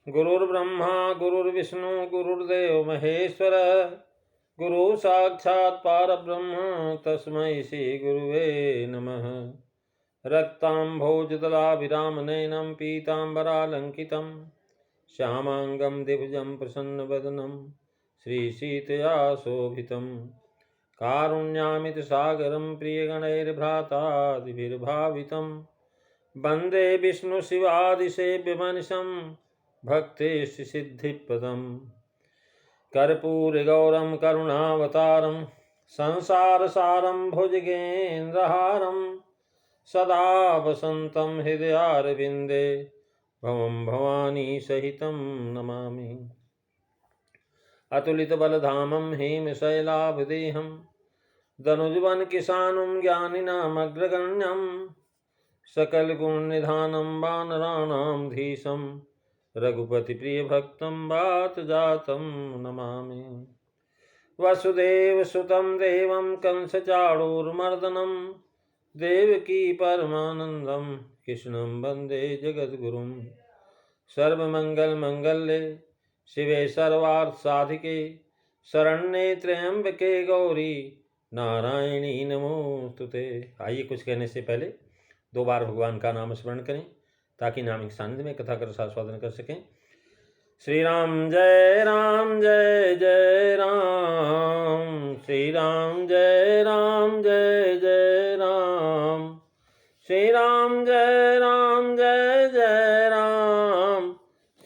गुरुर्ब्रह्मा गुरुर्विष्णु गुरुर्देव महेश्वर गुरु साक्षात् परब्रह्म तस्मै श्री गुरुवे नमः। रक्ताम्भोजदलाभिरामनयनं पीताम्बरालङ्कितं श्यामाङ्गं दिव्यं प्रसन्नवदनं श्रीसीतया शोभितं। कारुण्यामितसागरं प्रियगणैर्भ्रातादिभिर्भावितं वन्दे विष्णुशिवादिसेव्यमनिशं भक्तेष्सिद्धिप्रदम्। कर्पूरगौरं करुणावतारं संसारसारं भुजगेन्द्रहारं सदा वसन्तं हृदयारविन्दे भवं भवानी सहितं नमामि। अतुलितबलधामं हेमशैलाभदेहं दनुजवनकिशानं ज्ञानिनामग्रगण्यं सकलगुणनिधानं वानराणां धीशं रघुपतिप्रियभक्तं वातजातं नमामि। वसुदेवसुतं देवं कंसचाणूरमर्दनं देवकी परमानन्दं कृष्णं वन्दे जगद्गुरुं। सर्वमङ्गलमाङ्गल्ये शिवे सर्वार्थसाधिके शरण्ये त्र्यंबके गौरी नारायणी नमोस्तुते। आइए कुछ कहने से पहले 2 बार भगवान का नाम स्मरण करें ताकि नाम के सानिध्य में कथा कर आस्वादन कर सकें। श्री राम जय राम जय जय राम, श्री राम जय राम जय जय राम, श्री राम जय राम जय जय राम,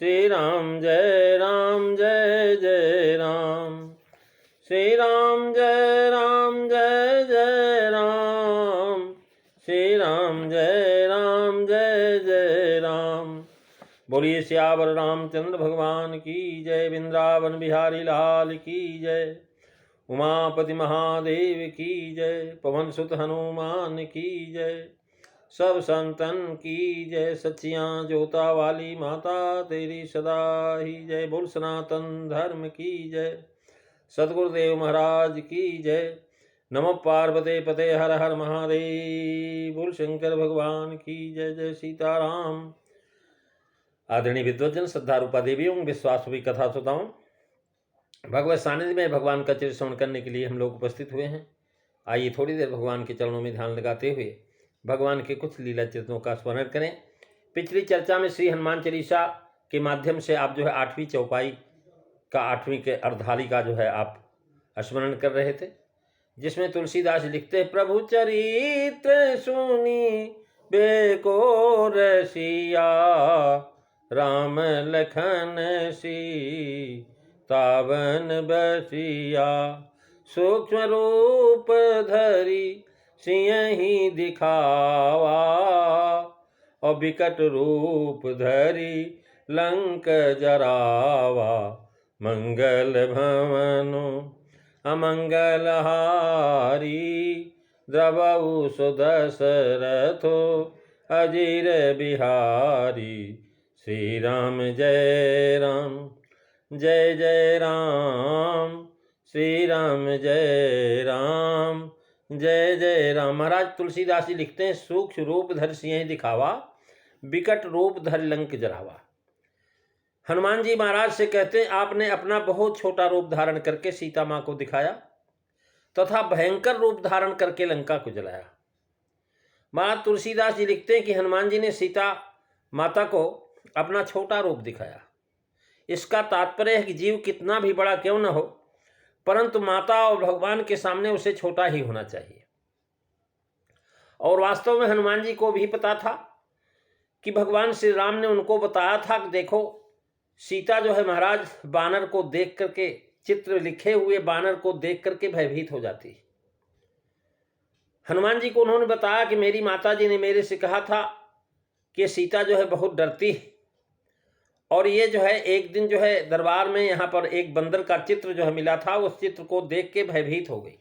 श्री राम जय राम जय जय राम, श्री राम जय राम जय जय राम, श्री राम जय राम जय जय राम। बोलिए सियावर रामचंद्र भगवान की जय। वृंदावन बिहारी लाल की जय। उमापति महादेव की जय। पवन सुत हनुमान की जय। सब संतन की जय। सच्चियां जोता वाली माता तेरी सदा ही जय। बोल सनातन धर्म की जय। सद्गुरुदेव महाराज की जय। नमो पार्वते पते हर हर महादेव। बोल शंकर भगवान की जय। जय सीताराम। आदरणीय विद्वजन, श्रद्धा रूपा देवियों, विश्वास हुई कथा श्रोताओं, भगवत सानिध्य में भगवान का चरित्र श्रवण करने के लिए हम लोग उपस्थित हुए हैं। आइए थोड़ी देर भगवान के चरणों में ध्यान लगाते हुए भगवान के कुछ लीला चरित्रों का स्मरण करें। पिछली चर्चा में श्री हनुमान चालीसा के माध्यम से आप जो है 8वीं चौपाई का 8वीं के अर्धाली का जो है आप स्मरण कर रहे थे, जिसमें तुलसीदास लिखते प्रभु चरित्र सुनी बेको रसिया, राम लखन सीतावन बसिया, सूक्ष्म रूप धरी सियहि दिखावा, और विकट रूप धरी लंक जरावा, मंगल भवनो अमंगल हारी, द्रवऊ सुदशरथो अजीर बिहारी, श्री राम जय राम जय जय राम, श्री राम जय राम जय जय राम। महाराज तुलसीदास जी लिखते हैं सूक्ष्म रूप धर सिंह दिखावा, विकट रूप धर लंक जरावा। हनुमान जी महाराज से कहते हैं आपने अपना बहुत छोटा रूप धारण करके सीता माँ को दिखाया तथा भयंकर रूप धारण करके लंका को जलाया। महाराज तुलसीदास जी लिखते हैं कि हनुमान जी ने सीता माता को अपना छोटा रूप दिखाया। इसका तात्पर्य है कि जीव कितना भी बड़ा क्यों न हो, परंतु माता और भगवान के सामने उसे छोटा ही होना चाहिए। और वास्तव में हनुमान जी को भी पता था कि भगवान श्री राम ने उनको बताया था कि देखो सीता जो है महाराज बानर को देख करके, चित्र लिखे हुए बानर को देख करके भयभीत हो जाती। हनुमान जी को उन्होंने बताया कि मेरी माता जी ने मेरे से कहा था कि सीता जो है बहुत डरती है, और ये जो है एक दिन जो है दरबार में यहाँ पर एक बंदर का चित्र जो है मिला था, उस चित्र को देख के भयभीत हो गई।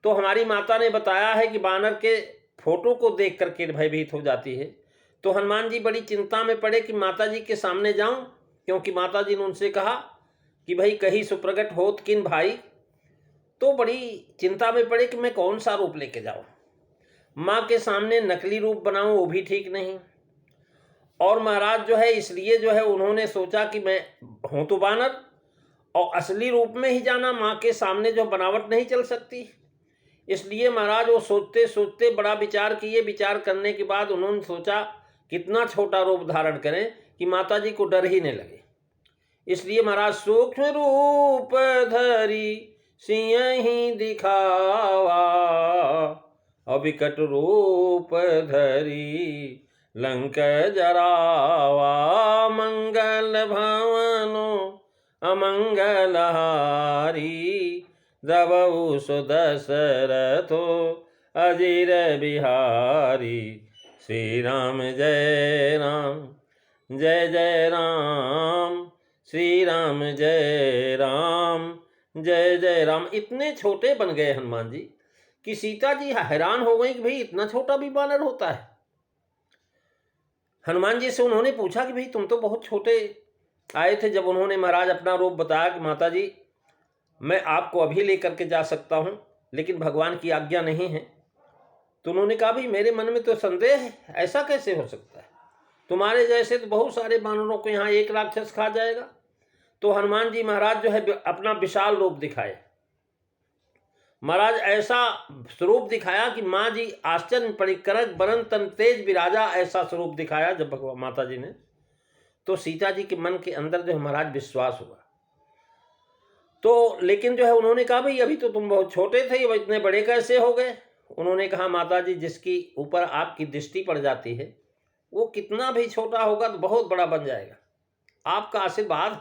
तो हमारी माता ने बताया है कि बानर के फोटो को देख करके भयभीत हो जाती है। तो हनुमान जी बड़ी चिंता में पड़े कि माता जी के सामने जाऊं, क्योंकि माता जी ने उनसे कहा कि भाई कहीं सुप्रगट होत किन भाई। तो बड़ी चिंता में पड़े कि मैं कौन सा रूप लेके जाऊं। माँ के सामने नकली रूप बनाऊं वो भी ठीक नहीं, और महाराज जो है इसलिए जो है उन्होंने सोचा कि मैं हूं तो बानर और असली रूप में ही जाना, माँ के सामने जो बनावट नहीं चल सकती। इसलिए महाराज वो सोचते सोचते बड़ा विचार किए। विचार करने के बाद उन्होंने सोचा कितना छोटा रूप धारण करें कि माता जी को डर ही नहीं लगे। इसलिए महाराज सूक्ष्म रूप धरी सिंह दिखावा, अविकट रूप धरी लंक जरावा, मंगल भवनो अमंगल हारी, द्रवहु सुदशरथो अजिर बिहारी। श्री राम जय राम, जय जय राम, श्री राम जय राम, जय जय राम। इतने छोटे बन गए हनुमान जी कि सीता जी हैरान हो गई कि भाई इतना छोटा भी बानर होता है। हनुमान जी से उन्होंने पूछा कि भाई तुम तो बहुत छोटे आए थे। जब उन्होंने महाराज अपना रूप बताया कि माता जी मैं आपको अभी लेकर के जा सकता हूं, लेकिन भगवान की आज्ञा नहीं है, तो उन्होंने कहा भाई मेरे मन में तो संदेह है, ऐसा कैसे हो सकता है? तुम्हारे जैसे तो बहुत सारे बानरों को यहाँ एक राक्षस खा जाएगा। तो हनुमान जी महाराज जो है अपना विशाल रूप दिखाए। महाराज ऐसा स्वरूप दिखाया कि माँ जी आश्चर्य पड़ी, करक बरन तन तेज विराजा, ऐसा स्वरूप दिखाया जब भगवान माता जी ने। तो सीता जी के मन के अंदर जो महाराज विश्वास हुआ। तो लेकिन जो है उन्होंने कहा भाई अभी तो तुम बहुत छोटे थे, वो इतने बड़े कैसे हो गए? उन्होंने कहा माता जी जिसकी ऊपर आपकी दृष्टि पड़ जाती है वो कितना भी छोटा होगा तो बहुत बड़ा बन जाएगा, आपका आशीर्वाद।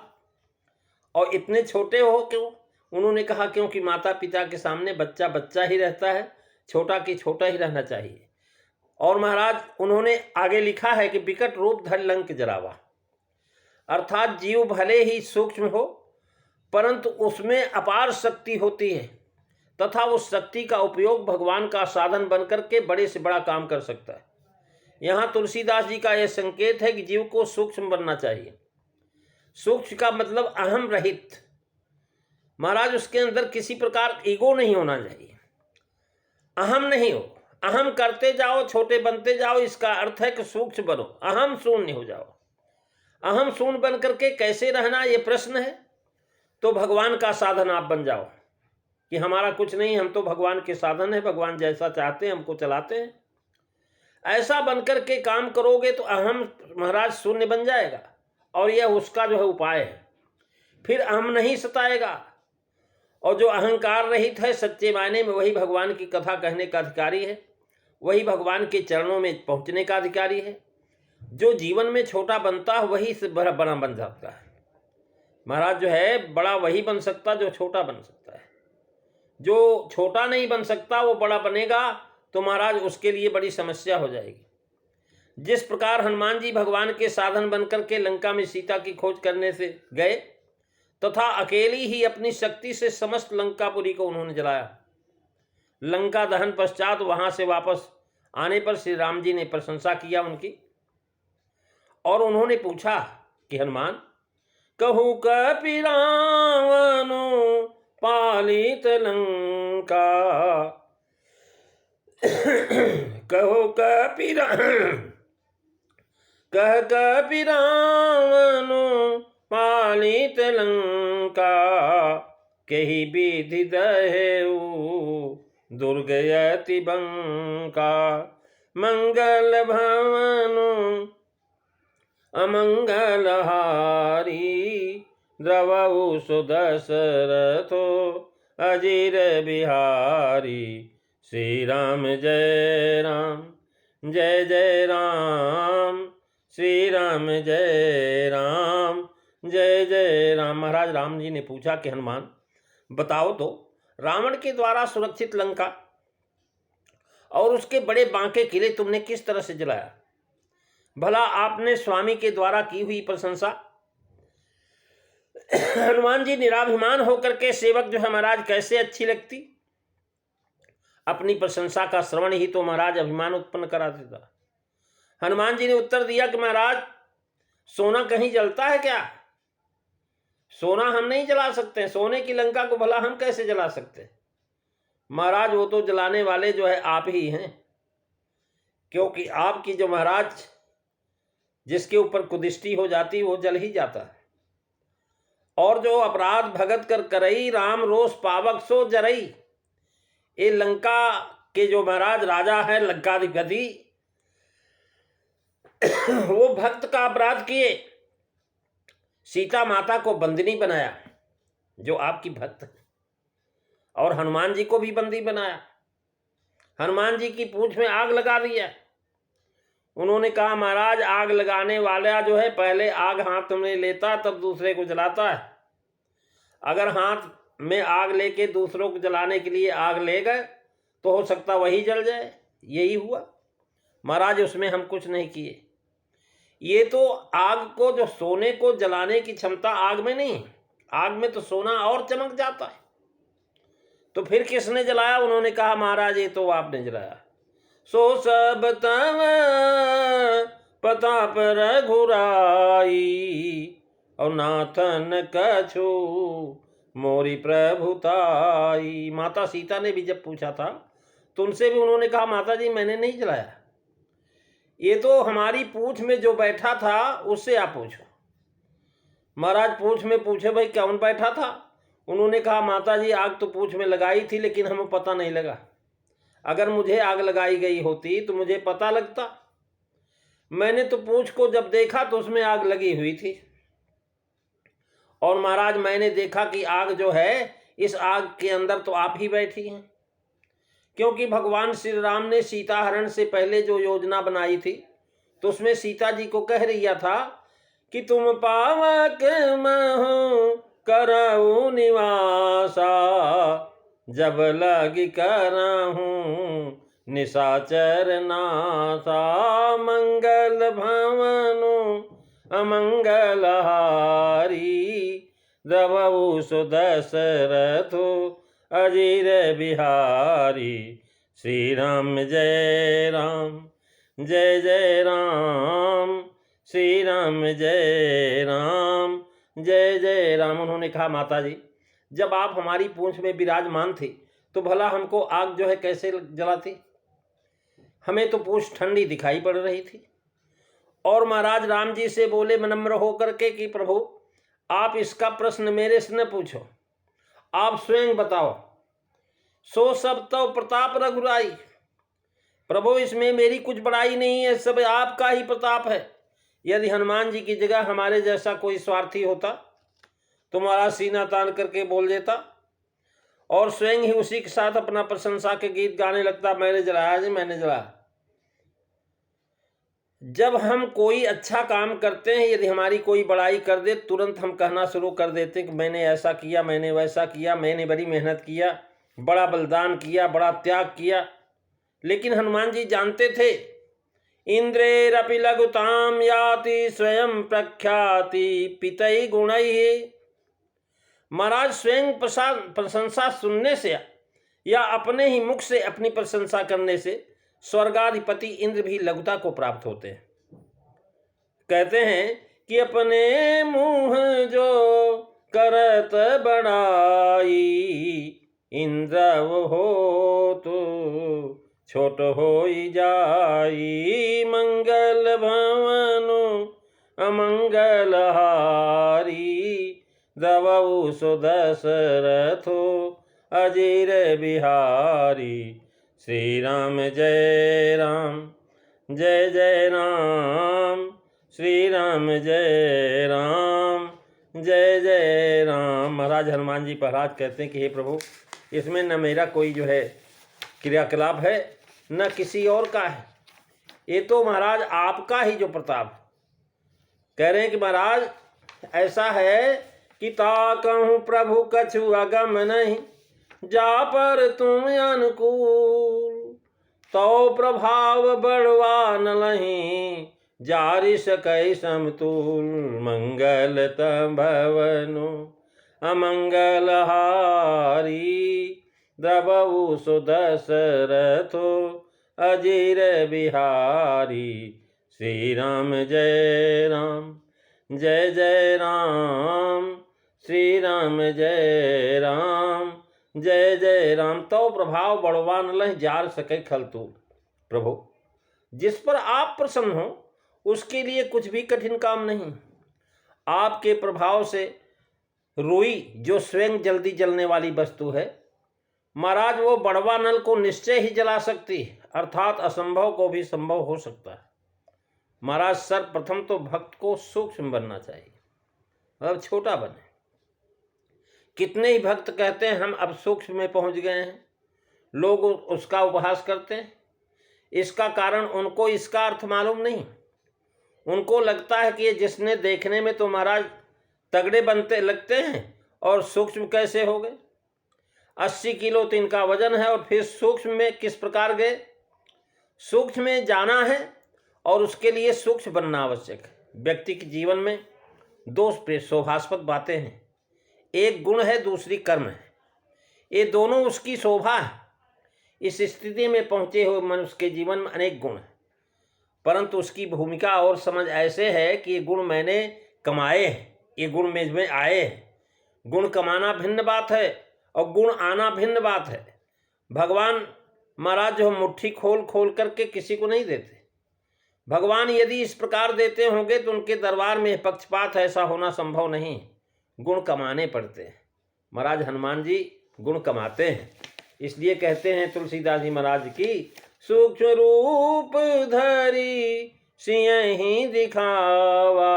और इतने छोटे हो क्यों? उन्होंने कहा क्योंकि माता पिता के सामने बच्चा बच्चा ही रहता है, छोटा की छोटा ही रहना चाहिए। और महाराज उन्होंने आगे लिखा है कि विकट रूप धर लंक जरावा, अर्थात जीव भले ही सूक्ष्म हो परंतु उसमें अपार शक्ति होती है तथा उस शक्ति का उपयोग भगवान का साधन बनकर के बड़े से बड़ा काम कर सकता है। यहाँ तुलसीदास जी का यह संकेत है कि जीव को सूक्ष्म बनना चाहिए। सूक्ष्म का मतलब अहम रहित। महाराज उसके अंदर किसी प्रकार ईगो नहीं होना चाहिए, अहम नहीं हो। अहम करते जाओ, छोटे बनते जाओ, इसका अर्थ है कि सूक्ष्म बनो, अहम शून्य हो जाओ। अहम शून्य बन करके कैसे रहना ये प्रश्न है। तो भगवान का साधन आप बन जाओ कि हमारा कुछ नहीं, हम तो भगवान के साधन है, भगवान जैसा चाहते हैं हमको चलाते हैं। ऐसा बनकर के काम करोगे तो अहम महाराज शून्य बन जाएगा और यह उसका जो है उपाय है। फिर अहम नहीं सताएगा और जो अहंकार रहित है सच्चे मायने में वही भगवान की कथा कहने का अधिकारी है, वही भगवान के चरणों में पहुंचने का अधिकारी है। जो जीवन में छोटा बनता है वही से बड़ा बन जाता है। महाराज जो है बड़ा वही बन सकता जो छोटा बन सकता है। जो छोटा नहीं बन सकता वो बड़ा बनेगा तो महाराज उसके लिए बड़ी समस्या हो जाएगी। जिस प्रकार हनुमान जी भगवान के साधन बनकर के लंका में सीता की खोज करने से गए तथा अकेली ही अपनी शक्ति से समस्त लंकापुरी को उन्होंने जलाया। लंका दहन पश्चात वहां से वापस आने पर श्री राम जी ने प्रशंसा किया उनकी और उन्होंने पूछा कि हनुमान कहूँ कपि रावणु पालित लंका, कहो कपि कह कपि रावणु पालित लंका, कही विधि दहेउ दुर्गयति बंका, मंगल भवनु अमंगल हारी, द्रवहु सुदशरथो अजिर बिहारी। श्री राम जय राम, जय जय राम, श्री राम जय राम, जय जय राम। महाराज राम जी ने पूछा कि हनुमान बताओ तो रावण के द्वारा सुरक्षित लंका और उसके बड़े बांके किले तुमने किस तरह से जलाया? भला आपने स्वामी के द्वारा की हुई प्रशंसा। हनुमान जी निराभिमान होकर के सेवक जो है महाराज कैसे अच्छी लगती। अपनी प्रशंसा का श्रवण ही तो महाराज अभिमान उत्पन्न करा देता। हनुमान जी ने उत्तर दिया कि महाराज सोना कहीं जलता है क्या? सोना हम नहीं जला सकते, सोने की लंका को भला हम कैसे जला सकते? महाराज वो तो जलाने वाले जो है आप ही हैं, क्योंकि आपकी जो महाराज जिसके ऊपर कुदृष्टि हो जाती वो जल ही जाता है। और जो अपराध भगत कर करई, राम रोष पावक सो जरई। ये लंका के जो महाराज राजा है लंकाधिपति, वो भक्त का अपराध किए, सीता माता को बंदिनी बनाया जो आपकी भक्त है, और हनुमान जी को भी बंदी बनाया। हनुमान जी की पूंछ में आग लगा दिया। उन्होंने कहा महाराज आग लगाने वाला जो है पहले आग हाथ में लेता तब दूसरे को जलाता है। अगर हाथ में आग लेके दूसरों को जलाने के लिए आग ले गए तो हो सकता वही जल जाए। यही हुआ महाराज, उसमें हम कुछ नहीं किए। ये तो आग को, जो सोने को जलाने की क्षमता आग में नहीं है, आग में तो सोना और चमक जाता है। तो फिर किसने जलाया? उन्होंने कहा महाराज ये तो आपने जलाया। सो सब तव प्रताप रघुराई, और नाथन कछु मोरी प्रभुताई। माता सीता ने भी जब पूछा था तो उनसे भी उन्होंने कहा माता जी मैंने नहीं जलाया, ये तो हमारी पूंछ में जो बैठा था उससे आप पूछो। महाराज पूंछ में पूछे भाई कौन बैठा था? उन्होंने कहा माता जी आग तो पूंछ में लगाई थी लेकिन हमें पता नहीं लगा। अगर मुझे आग लगाई गई होती तो मुझे पता लगता। मैंने तो पूंछ को जब देखा तो उसमें आग लगी हुई थी, और महाराज मैंने देखा कि आग जो है, इस आग के अंदर तो आप ही बैठी हैं। क्योंकि भगवान श्री राम ने सीता हरण से पहले जो योजना बनाई थी तो उसमें सीता जी को कह रिया था कि तुम पावक महु करऊ निवासा, जब लगी करहूँ निशाचर नासा। मंगल भवनु अमंगल हारी, द्रवऊ सुदशरथो अजीर बिहारी। श्री राम जय राम जय जय राम, श्री राम जय राम जय जय राम। उन्होंने कहा माता जी जब आप हमारी पूंछ में विराजमान थे तो भला हमको आग जो है कैसे जलाती? हमें तो पूंछ ठंडी दिखाई पड़ रही थी। और महाराज राम जी से बोले विनम्र होकर के कि प्रभु आप इसका प्रश्न मेरे से न पूछो, आप स्वयं बताओ। सो सब तो प्रताप रघुराई। प्रभु इसमें मेरी कुछ बड़ाई नहीं है, सब आपका ही प्रताप है। यदि हनुमान जी की जगह हमारे जैसा कोई स्वार्थी होता तो महाराज सीना तान करके बोल देता और स्वयं ही उसी के साथ अपना प्रशंसा के गीत गाने लगता, मैंने जलाया जी मैंने जलाया। जब हम कोई अच्छा काम करते हैं, यदि हमारी कोई बड़ाई कर दे तुरंत हम कहना शुरू कर देते कि मैंने ऐसा किया, मैंने वैसा किया, मैंने बड़ी मेहनत किया, बड़ा बलिदान किया, बड़ा त्याग किया। लेकिन हनुमान जी जानते थे इंद्रेरपि लघुताम याति स्वयं प्रख्याति पितई गुणैः। महाराज स्वयं प्रशंसा सुनने से या अपने ही मुख से अपनी प्रशंसा करने से स्वर्गाधिपति इंद्र भी लघुता को प्राप्त होते हैं। कहते हैं कि अपने मुंह जो करत बड़ाई, इंद्र हो तो छोट होई जाई। मंगल भवनु अमंगल हारी, द्रवऊ सुदशरथो अजीर बिहारी। श्री राम जय राम जय जय राम, श्री राम जय राम जय जय राम। महाराज हनुमान जी महाराज कहते हैं कि हे प्रभु इसमें न मेरा कोई जो है क्रियाकलाप है न किसी और का है, ये तो महाराज आपका ही जो प्रताप। कह रहे हैं कि महाराज ऐसा है कि ताकहूँ प्रभु कछु अगम नहीं, जा पर तुम अनुकूल। तो प्रभाव बढ़वा न लहीं, जारि सकै समतुल। मंगल तम भवनु अमंगल हारी, द्रवऊ सुदशरथो अजीर बिहारी। श्री राम जय राम जय जय राम, श्री राम जय राम जय जय राम। तो प्रभाव बढ़वा न लह जार सके खलतूल। प्रभु जिस पर आप प्रसन्न हो उसके लिए कुछ भी कठिन काम नहीं। आपके प्रभाव से रुई जो स्वयं जल्दी जलने वाली वस्तु है महाराज, वो बड़वा नल को निश्चय ही जला सकती है, अर्थात असंभव को भी संभव हो सकता है। महाराज सर्वप्रथम तो भक्त को सूक्ष्म बनना चाहिए, मतलब छोटा बने। कितने ही भक्त कहते हैं हम अब सूक्ष्म में पहुंच गए हैं, लोग उसका उपहास करते हैं। इसका कारण उनको इसका अर्थ मालूम नहीं। उनको लगता है कि ये जिसने देखने में तो महाराज तगड़े बनते लगते हैं और सूक्ष्म कैसे हो गए। 80 किलो तो इनका वजन है और फिर सूक्ष्म में किस प्रकार गए। सूक्ष्म में जाना है और उसके लिए सूक्ष्म बनना आवश्यक है। व्यक्ति के जीवन में दो शोभास्पद बातें हैं, एक गुण है, दूसरी कर्म है। ये दोनों उसकी शोभा है। इस स्थिति में पहुंचे हुए मनुष्य के जीवन में अनेक गुण हैं, परंतु उसकी भूमिका और समझ ऐसे है कि ये गुण मैंने कमाए हैं, ये गुण मुझ में आए हैं। गुण कमाना भिन्न बात है और गुण आना भिन्न बात है। भगवान महाराज जो मुट्ठी खोल खोल करके किसी को नहीं देते। भगवान यदि इस प्रकार देते होंगे तो उनके दरबार में पक्षपात ऐसा होना संभव नहीं। गुण कमाने पड़ते हैं। महाराज हनुमान जी गुण कमाते हैं, इसलिए कहते हैं तुलसीदास जी महाराज की, सूक्ष्म रूप धरी सिंह दिखावा,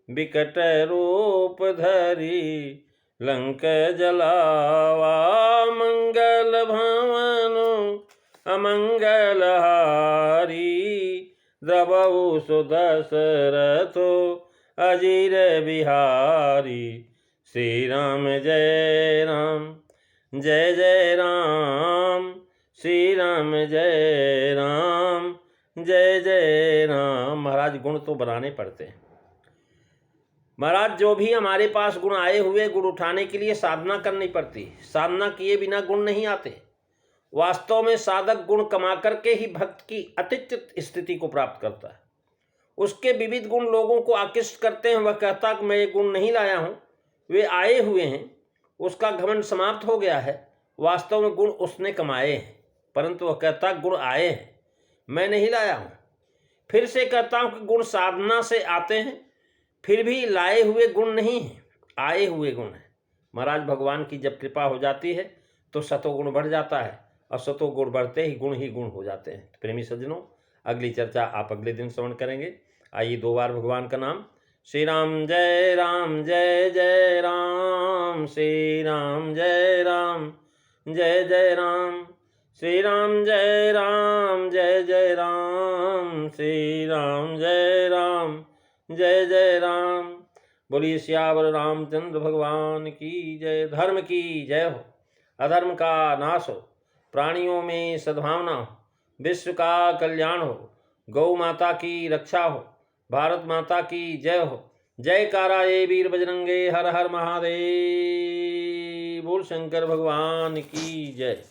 विकट रूप धरी लंक जलावा, मंगल भवन अमंगल हारी, द्रवहु सुदशरथो अजीर बिहारी। श्री राम जय राम जय जय राम, श्री राम जय राम जय जय राम। महाराज गुण तो बनाने पड़ते हैं। महाराज जो भी हमारे पास गुण आए हुए, गुण उठाने के लिए साधना करनी पड़ती है। साधना किए बिना गुण नहीं आते। वास्तव में साधक गुण कमा करके ही भक्त की अतिचित स्थिति को प्राप्त करता है। उसके विविध गुण लोगों को आकृष्ट करते हैं। वह कहता कि मैं ये गुण नहीं लाया हूँ, वे आए हुए हैं। उसका घमंड समाप्त हो गया है। वास्तव में गुण उसने कमाए हैं, परंतु वह कहता गुण आए हैं, मैं नहीं लाया हूँ। फिर से कहता हूँ कि गुण साधना से आते हैं, फिर भी लाए हुए गुण नहीं हैं, आए हुए गुण हैं। महाराज भगवान की जब कृपा हो जाती है तो सतोगुण बढ़ जाता है और सतोगुण बढ़ते ही गुण हो जाते हैं। प्रेमी सज्जनों, अगली चर्चा आप अगले दिन श्रवण करेंगे। आइए 2 बार भगवान का नाम। श्री राम जय जय राम, श्री राम जय जय राम, श्री राम जय जय राम, श्री राम जय जय राम। बोलिए सियावर रामचंद्र भगवान की जय। धर्म की जय हो, अधर्म का नाश हो, प्राणियों में सद्भावना हो, विश्व का कल्याण हो, गौ माता की रक्षा हो, भारत माता की जय हो। जयकारा ये वीर बजरंगे, हर हर महादेव। बोल शंकर भगवान की जय।